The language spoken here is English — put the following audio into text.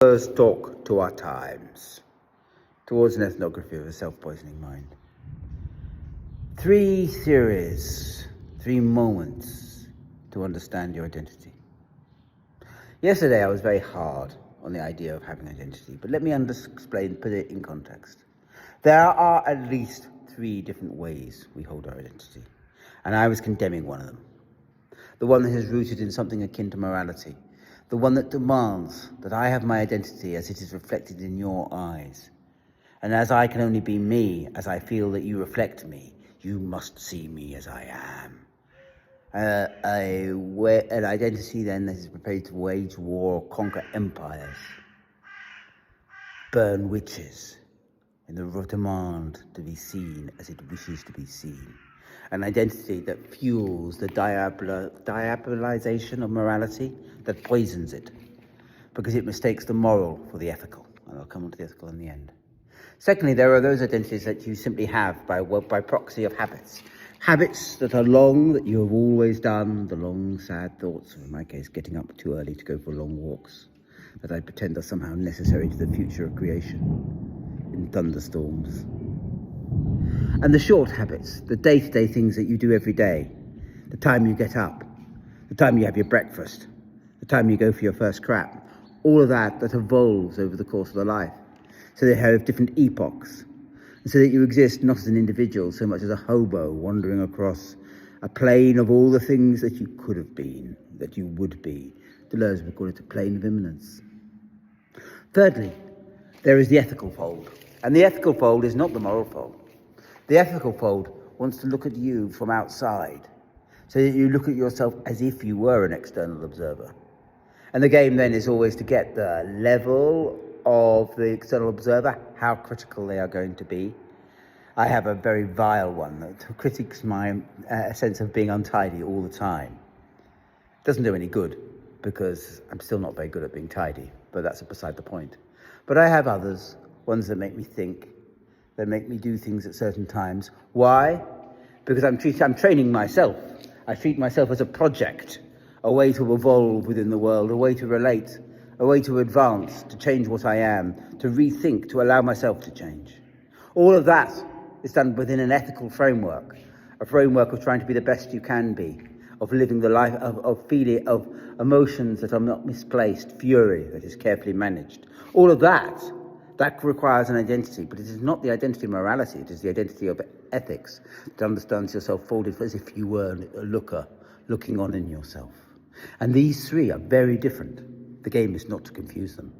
First talk to our times, towards an ethnography of a self-poisoning mind. 3 theories, 3 moments to understand your identity. Yesterday I was very hard on the idea of having identity, but let me explain, put it in context. There are at least 3 different ways we hold our identity, and I was condemning one of them. The one that is rooted in something akin to morality. The one that demands that I have my identity as it is reflected in your eyes. And as I can only be me, as I feel that you reflect me, you must see me as I am. An identity then that is prepared to wage war, conquer empires, burn witches, in the demand to be seen as it wishes to be seen. An identity that fuels the diabolization of morality, that poisons it, because it mistakes the moral for the ethical. And I'll come on to the ethical in the end. Secondly, there are those identities that you simply have by proxy of habits. Habits that are long, that you have always done, the long, sad thoughts, or in my case, getting up too early to go for long walks, that I pretend are somehow necessary to the future of creation, in thunderstorms. And the short habits, the day-to-day things that you do every day, the time you get up, the time you have your breakfast, the time you go for your first crap, all of that evolves over the course of the life. So they have different epochs, and so that you exist not as an individual so much as a hobo wandering across a plane of all the things that you could have been, that you would be. Deleuze would call it a plane of immanence. Thirdly, there is the ethical fold, and the ethical fold is not the moral fold. The ethical fold wants to look at you from outside, so that you look at yourself as if you were an external observer. And the game then is always to get the level of the external observer, how critical they are going to be. I have a very vile one that critiques my sense of being untidy all the time. It doesn't do any good, because I'm still not very good at being tidy, but that's beside the point. But I have others, ones that make me think, that make me do things at certain times. Why? Because I'm training myself. I treat myself as a project, a way to evolve within the world, a way to relate, a way to advance, to change what I am, to rethink, to allow myself to change. All of that is done within an ethical framework, a framework of trying to be the best you can be, of living the life of feeling, of emotions that are not misplaced, fury that is carefully managed. All of that requires an identity, but it is not the identity of morality, it is the identity of ethics, that understands yourself folded as if you were a looker, looking on in yourself. And these 3 are very different. The game is not to confuse them.